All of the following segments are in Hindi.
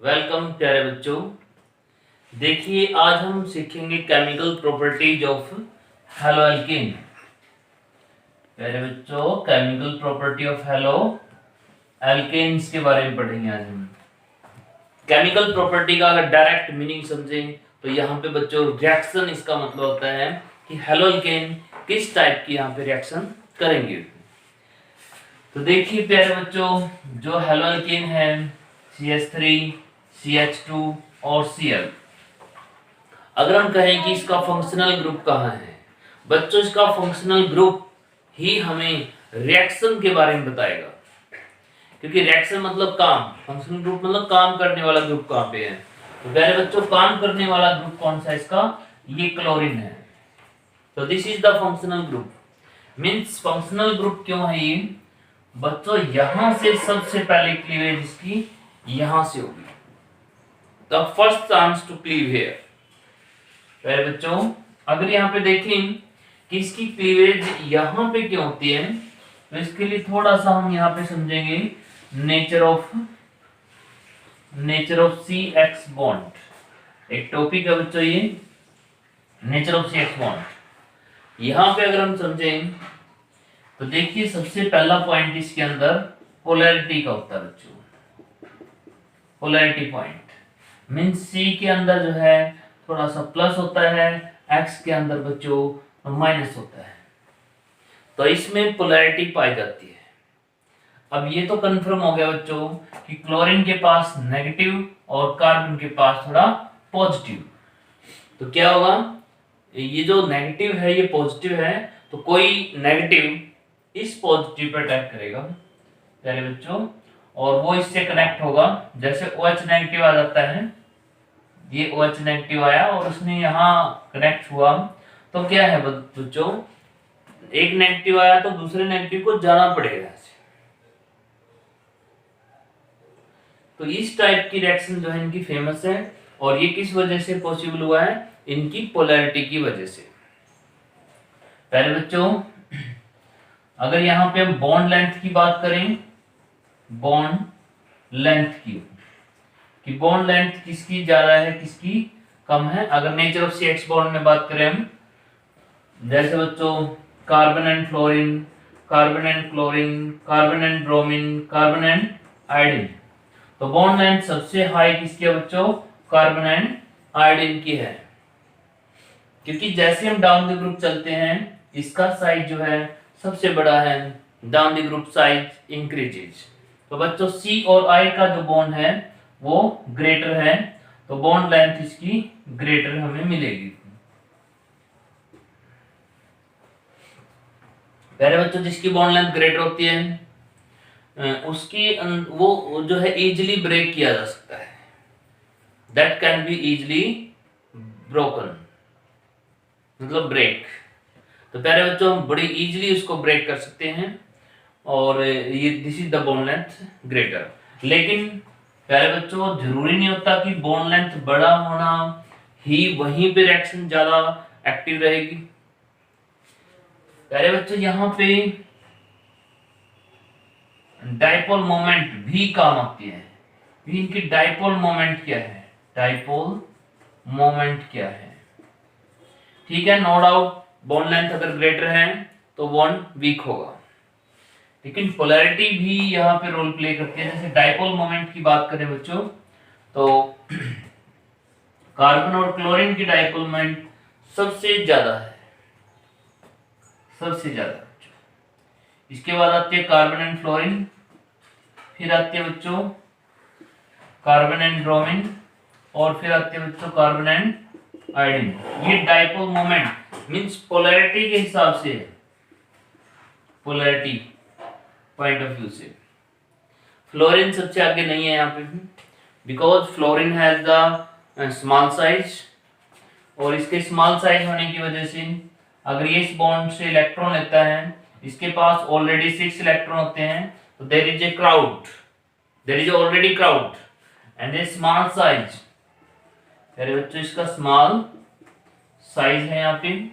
वेलकम प्यारे बच्चों। देखिए आज हम सीखेंगे chemical properties of halo alkane. प्यारे बच्चों, chemical property of halo alkanes के बारे में पढ़ेंगे आज हम। केमिकल प्रॉपर्टी का अगर डायरेक्ट मीनिंग समझें तो यहाँ पे बच्चों रिएक्शन, इसका मतलब होता है कि हेलो एल्केन किस टाइप की यहाँ पे रिएक्शन करेंगे। तो देखिए प्यारे बच्चों, जो हेलो एल्केन है CH3, CH2 और Cl, अगर हम कहें कि इसका फंक्शनल ग्रुप कहाँ है, बच्चों इसका फंक्शनल ग्रुप ही हमें रिएक्शन के बारे में बताएगा। क्योंकि रिएक्शन मतलब काम, फंक्शनल ग्रुप मतलब काम करने वाला ग्रुप कहाँ पे है। तो प्यारे बच्चों, काम करने वाला ग्रुप कौन सा है इसका? ये क्लोरीन है। तो this is the functional group. Means functional group क्यों है ये बच्चों? यहां से सबसे पहले क्लीवेज इसकी यहां से होगी। The first chance to cleave here. प्यारे बच्चों, अगर यहाँ पे देखें कि इसकी क्लीवेज यहाँ पे क्यों होती है, तो इसके लिए थोड़ा सा हम यहाँ पे समझेंगे नेचर ऑफ CX बॉन्ड। एक टॉपिक है बच्चों ये, नेचर ऑफ CX बॉन्ड। यहाँ पे अगर हम समझें तो देखिए सबसे पहला पॉइंट इसके अंदर पोलैरिटी का होता है बच्चों। पोलैरिटी पॉइंट मींस C के अंदर जो है थोड़ा सा प्लस होता है, X के अंदर बच्चों माइनस होता है। तो इसमें पोलैरिटी पाई जाती है। अब ये तो कंफर्म हो गया बच्चों कि क्लोरीन के पास नेगेटिव और कार्बन के पास थोड़ा पॉजिटिव। तो क्या होगा, ये जो नेगेटिव है ये पॉजिटिव है, तो कोई नेगेटिव इस पॉजिटिव पर अटैक करेगा प्यारे बच्चों, और वो इससे कनेक्ट होगा। जैसे OH नेगेटिव आ जाता है, ये OH नेगेटिव आया और उसने यहाँ कनेक्ट हुआ, तो क्या है बच्चों, एक नेगेटिव आया तो दूसरे नेगेटिव को जाना पड़ेगा। तो इस टाइप की रिएक्शन जो है इनकी फेमस है, और ये किस वजह से पॉसिबल हुआ है? इनकी पोलैरिटी की वजह से। पहले बच्चों, अगर यहाँ पे हम बॉन्ड लेंथ की बात करें, बॉन्ड लेंथ की, कि बॉन्ड लेंथ किसकी ज्यादा है किसकी कम है। अगर नेचर ऑफ CX बॉन्ड में बात करें हम, जैसे बच्चों carbon and fluorine, carbon and chlorine, carbon and bromine, carbon and iodine, तो बॉन्ड लेंथ सबसे हाई किसकी है बच्चों? कार्बन एंड आयोडीन की है। क्योंकि जैसे हम डाउन द ग्रुप चलते हैं इसका साइज जो है सबसे बड़ा है, down the group size increases. तो बच्चों C और I का जो बॉन्ड है वो ग्रेटर है, तो बॉन्ड लेंथ इसकी ग्रेटर हमें मिलेगी। पहले बच्चों जिसकी बॉन्ड लेंथ ग्रेटर होती है उसकी वो जो है इजीली ब्रेक किया जा सकता है, that can be easily broken, मतलब ब्रेक। तो प्यारे बच्चों हम बड़ी इजीली उसको ब्रेक कर सकते हैं, और ये this is the bond length greater. लेकिन प्यारे बच्चों जरूरी नहीं होता कि बॉन्ड लेंथ बड़ा होना ही वहीं पे रिएक्शन ज्यादा एक्टिव रहेगी। प्यारे बच्चों यहाँ पे डाइपोल मोमेंट भी काम आती है। इनकी डाइपोल मोमेंट क्या है? डाइपोल मोमेंट क्या है? ठीक है, नो डाउट बॉन्ड लेंथ अगर ग्रेटर है तो बॉन्ड वीक होगा, लेकिन पोलैरिटी भी यहाँ पे रोल प्ले करती है। जैसे डाइपोल मोमेंट की बात करें बच्चों, तो कार्बन और क्लोरीन की डाइपोल मोमेंट सबसे ज्यादा है, सबसे ज्यादा। इसके बाद आती है कार्बन एंड फ्लोरीन, फिर आती है बच्चों कार्बन एंड ब्रोमीन, और फिर आती है बच्चों कार्बन एंड आयोडीन। ये डाइपोल मोमेंट मींस पोलैरिटी के हिसाब से, पोलैरिटी पॉइंट ऑफ व्यू से फ्लोरीन सबसे आगे नहीं है यहाँ पे, because fluorine has the small size, और इसके स्मॉल साइज होने की वजह से अगर ये इस बॉन्ड से इलेक्ट्रॉन लेता है, इसके पास ऑलरेडी 6 इलेक्ट्रॉन होते हैं, तो there is a crowd, there is already crowd and a small size. अरे बच्चों इसका स्मॉल साइज है यहाँ पे,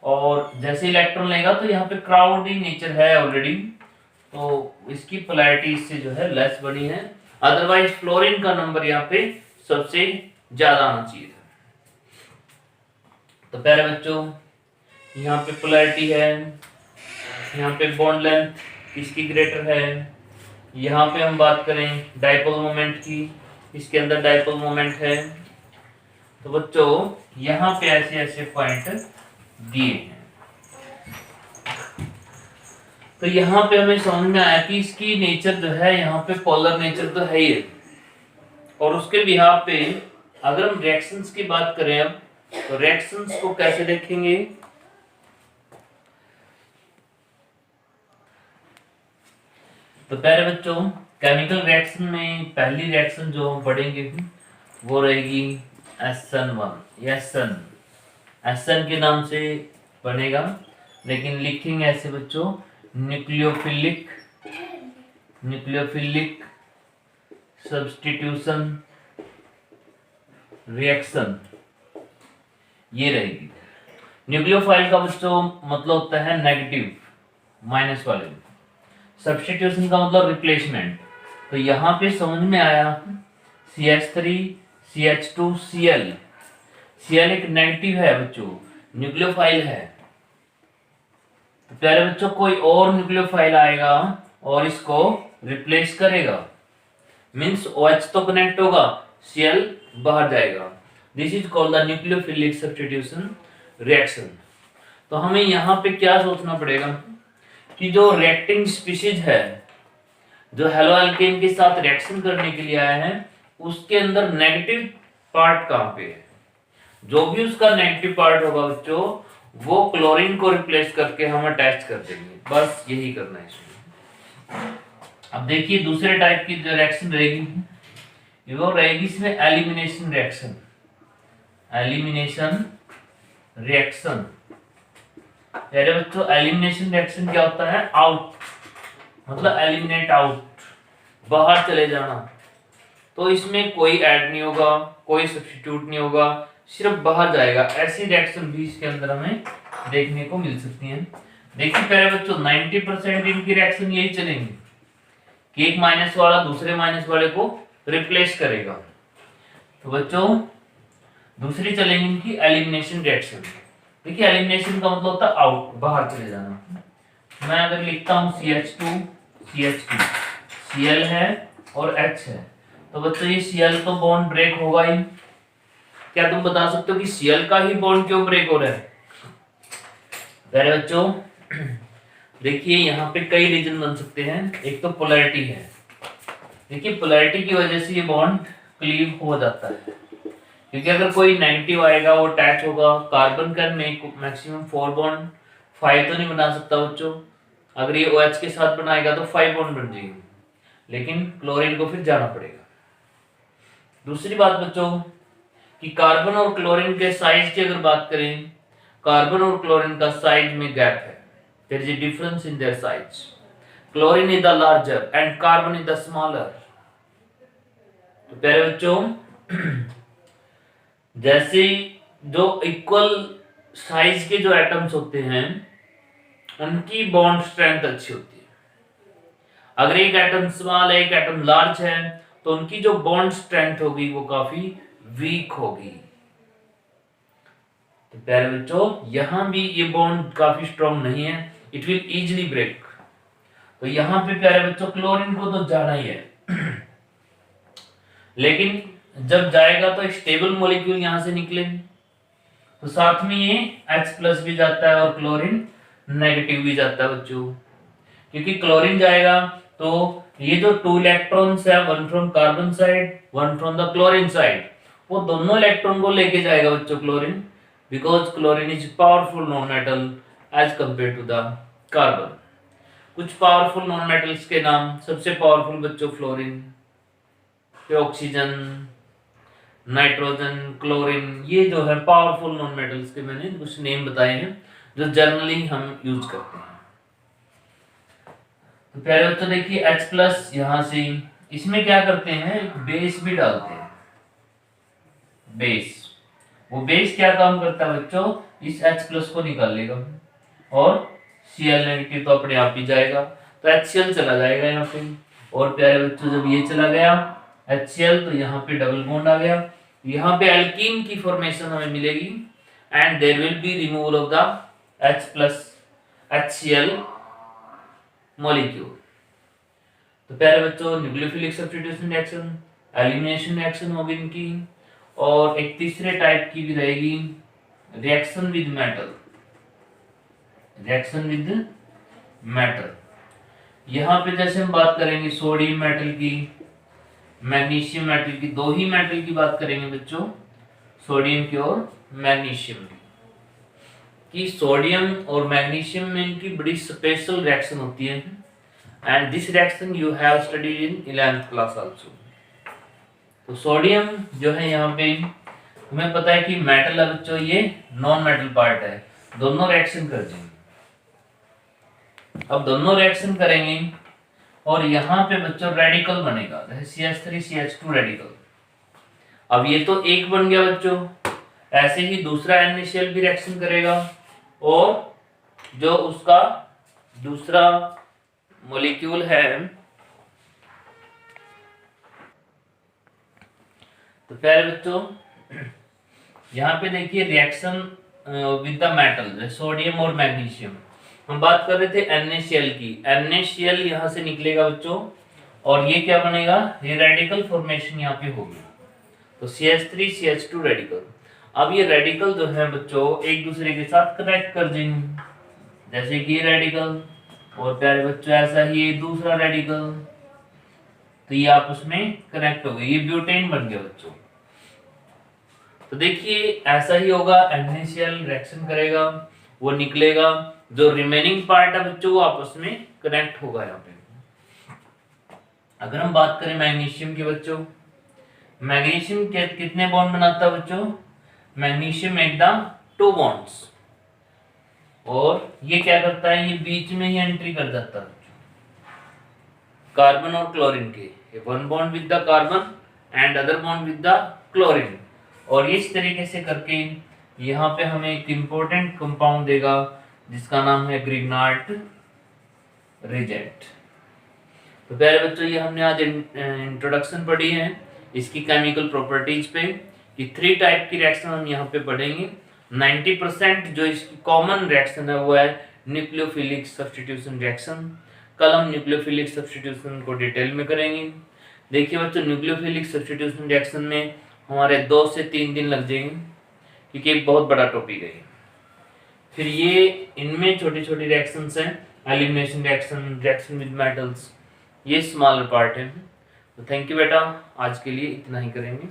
और जैसे इलेक्ट्रॉन लेगा तो यहाँ पे क्राउडी नेचर है ऑलरेडी, तो इसकी पोलैरिटी इससे जो है लेस बनी है, अदरवाइज फ्लोरीन का नंबर यहाँ पे सबसे ज्यादा आना चाहिए था। तो प्यारे बच्चों यहाँ पे पोलैरिटी है, यहाँ पे बॉन्ड लेंथ किसकी ग्रेटर है, यहाँ पे हम बात करें डाइपोल मोमेंट की, इसके अंदर डाइपोल मोमेंट है। तो बच्चों यहाँ पे ऐसे ऐसे पॉइंट दिए हैं। तो यहाँ पे हमें समझ में आया कि इसकी नेचर जो है यहाँ पे पोलर नेचर तो है ही है, और उसके बिहाफ पे अगर हम रिएक्शंस की बात करें अब, तो रिएक्शंस को कैसे देखेंगे। तो प्यारे बच्चों केमिकल रिएक्शन में पहली रिएक्शन जो हम पढ़ेंगे वो रहेगी SN1 या SN के नाम से बनेगा, लेकिन लिखेंगे ऐसे बच्चों न्यूक्लियोफिलिक सब्स्टिट्यूशन रिएक्शन, ये रहेगी। न्यूक्लियोफाइल का बच्चों मतलब होता है नेगेटिव, माइनस वाले। सब्स्टिट्यूशन का मतलब रिप्लेसमेंट। तो यहाँ पे समझ में आया CH3 CH2 Cl एक नेगेटिव है बच्चों, न्यूक्लियोफाइल है। तो प्यारे बच्चों कोई और न्यूक्लियोफाइल आएगा और इसको रिप्लेस करेगा, मींस OH तो कनेक्ट होगा, Cl बाहर जाएगा। This is called the nucleophilic substitution reaction. तो हमें यहाँ पे क्या सोचना पड़ेगा कि जो रिएक्टिंग स्पीशीज है, जो हेलोएल्केन के साथ रिएक्शन करने के लिए आया है, उसके अंदर नेगेटिव पार्ट कहाँ पे है। जो भी उसका नेगेटिव पार्ट होगा बच्चों, वो क्लोरीन को रिप्लेस करके हम अटैच कर देंगे, बस यही करना है इसमें। अब देखिए दूसरे टाइप की जो रिएक्शन रहेगी वो रहेगी इसमें एलिमिनेशन रिएक्शन। यारे बच्चों एलिमिनेशन रिएक्शन क्या होता है, आउट मतलब एलिमिनेट आउट, बाहर चले जाना। तो इसमें कोई ऐड नहीं होगा, कोई सब्स्टिट्यूट नहीं होगा, सिर्फ बाहर जाएगा। ऐसी रिएक्शन भी इसके अंदर हमें देखने को मिल सकती है। देखिए प्यारे बच्चों 90% इनकी रिएक्शन यही चलेंगी कि एक माइनस वाला दूसरे माइनस वाले को रिप्लेस करेगा। तो बच्चों दूसरी चलेंगी इनकी एलिमिनेशन रिएक्शन। देखिए एलिमिनेशन का मतलब होता है आउट, बाहर चले जाना। मैं अगर लिखता हूं CH2 CH2 Cl है और H है, तो बच्चों ये Cl तो बॉन्ड ब्रेक होगा ही। क्या तुम बता सकते हो कि Cl का ही बॉन्ड क्यों ब्रेक हो रहा है? प्यारे बच्चों देखिए यहाँ पे कई रीजन बन सकते हैं। एक तो पोलैरिटी है, देखिए पोलैरिटी की वजह से ये बॉन्ड क्लीव हो जाता है, क्योंकि अगर कोई नेगेटिव आएगा वो अटैच होगा। कार्बन का मैक्सिमम 4 बॉन्ड 5 तो नहीं बना सकता बच्चों, अगर ये OH के साथ बनाएगा तो 5 बॉन्ड बन जाएंगे, लेकिन क्लोरीन को फिर जाना पड़ेगा। दूसरी बात बच्चों कि कार्बन और क्लोरीन के साइज की अगर बात करें, कार्बन और क्लोरीन का साइज में गैप है, there is a difference in their size. Chlorine is the larger and carbon is the smaller. तो प्यारे बच्चों जैसे जो इक्वल साइज के जो एटम्स होते हैं उनकी बॉन्ड स्ट्रेंथ अच्छी होती है। अगर एक एटम स्मॉल है एक एटम लार्ज है तो उनकी जो बॉन्ड स्ट्रेंथ होगी वो काफी वीक होगी। तो प्यारे बच्चों यहां भी ये बॉन्ड काफी स्ट्रॉन्ग नहीं है, इट विल इजीली ब्रेक। तो यहां पे प्यारे बच्चों क्लोरीन को तो जाना ही है लेकिन जब जाएगा तो स्टेबल मॉलिक्यूल यहां से निकले, तो साथ में ये H+ भी जाता है और क्लोरीन नेगेटिव भी जाता है बच्चों। क्योंकि क्लोरीन जाएगा तो ये जो 2 इलेक्ट्रॉन्स है, one from carbon side one from the chlorine side, वो दोनों इलेक्ट्रॉन को लेके जाएगा बच्चों chlorine, because chlorine is powerful non metal as compare to the carbon. कुछ पावरफुल नॉन मेटल्स के नाम, सबसे पावरफुल बच्चों फ्लोरीन, ऑक्सीजन, नाइट्रोजन, क्लोरीन, ये जो है पावरफुल नॉन मेटल्स के मैंने कुछ नेम बताए हैं जो जनरली हम यूज करते हैं। तो प्यारे बच्चों देखिए H+ यहां से, इसमें क्या करते हैं बेस भी डालते हैं। बेस, वो बेस क्या काम करता है बच्चों, इस H+ को निकाल लेगा और Cl नेगेटिव तो अपने आप ही जाएगा, तो HCl चला जाएगा यहाँ पे और प्यारे बच्चों जब ये चला गया HCl तो यहाँ पे डबल बॉन्ड आ गया, यहाँ पे एल्कीन की फॉर्मेशन हमें मिलेगी and there will be removal of the H plus HCl molecule. तो प्यारे बच्चों nucleophilic substitution reaction, elimination reaction होगी इनकी, और एक तीसरे टाइप की भी रहेगी reaction with metal, reaction with metal. यहाँ पे जैसे हम बात करेंगे सोडियम मेटल की, मैग्नीशियम मेटल की, दो ही मेटल की बात करेंगे बच्चों, सोडियम की और मैग्नीशियम की, कि सोडियम और मैग्नीशियम में इनकी बड़ी स्पेशल रिएक्शन होती है and this reaction you have studied in 11th class also. तो सोडियम जो है यहाँ पे हमें पता है कि मेटल है बच्चों, ये नॉन मेटल पार्ट है, दोनों रिएक्शन कर देंगे। अब दोनों रिएक्शन करेंगे और यहाँ पे बच्चों रेडिकल बनेगा, CH3 CH2 रेडिकल। अब ये तो एक बन गया बच्चों, ऐसे ही दूसरा NaCl भी रिएक्शन करेगा और जो उसका दूसरा मॉलिक्यूल है, तो प्यारे बच्चों यहाँ पे देखिए reaction with the metal, sodium और मैग्नीशियम। हम बात कर रहे थे NaCl की, NaCl यहाँ से निकलेगा बच्चों और ये क्या बनेगा, ये रेडिकल फॉर्मेशन यहाँ पे होगी, तो CH3 CH2 रेडिकल। अब ये रेडिकल जो है बच्चों एक दूसरे के साथ कनेक्ट कर देंगे, जैसे कि ये रेडिकल और प्यारे बच्चों ऐसा ही ये दूसरा रेडिकल, तो ये आपस में कनेक्ट हो गए, ये ब्यूटेन बन गया बच्चों। तो देखिए ऐसा ही होगा, NaCl रिएक्शन करेगा, वो निकलेगा, जो रिमेनिंग पार्ट है बच्चों वो आपस में कनेक्ट होगा यहाँ पे। अगर हम बात करें मैग्नीशियम की बच्चों, मैग्नीशियम कितने बॉन्ड बनाता है बच्चों, मैग्नीशियम मेक द 2 बॉन्ड्स, और ये क्या करता है, ये बीच में ही एंट्री कर जाता है कार्बन और क्लोरीन के, one bond with the carbon and other bond with the chlorine, और इस तरीके से करके यहाँ पे हमें एक इंपॉर्टेंट कंपाउंड देगा जिसका नाम है ग्रिग्नार्ड रिजेंट। तो प्यारे बच्चों ये हमने आज इंट्रोडक्शन पढ़ी है इसकी केमिकल प्रॉपर्टीज पे, कि 3 टाइप की रिएक्शन हम यहाँ पे पढ़ेंगे। 90% जो इसकी कॉमन रिएक्शन है वो है न्यूक्लियोफिलिक सब्स्टिट्यूशन रिएक्शन। कल हम न्यूक्लियोफिलिक सब्स्टिट्यूशन को डिटेल में करेंगे। देखिए बच्चों न्यूक्लियोफिलिक सब्स्टिट्यूशन रिएक्शन में हमारे 2 से 3 दिन लग जाएंगे, क्योंकि एक बहुत बड़ा टॉपिक है। फिर ये इनमें छोटी छोटी रिएक्शंस हैं, elimination reaction, reaction with metals, ये स्मॉलर पार्ट है। तो थैंक यू बेटा, आज के लिए इतना ही करेंगे।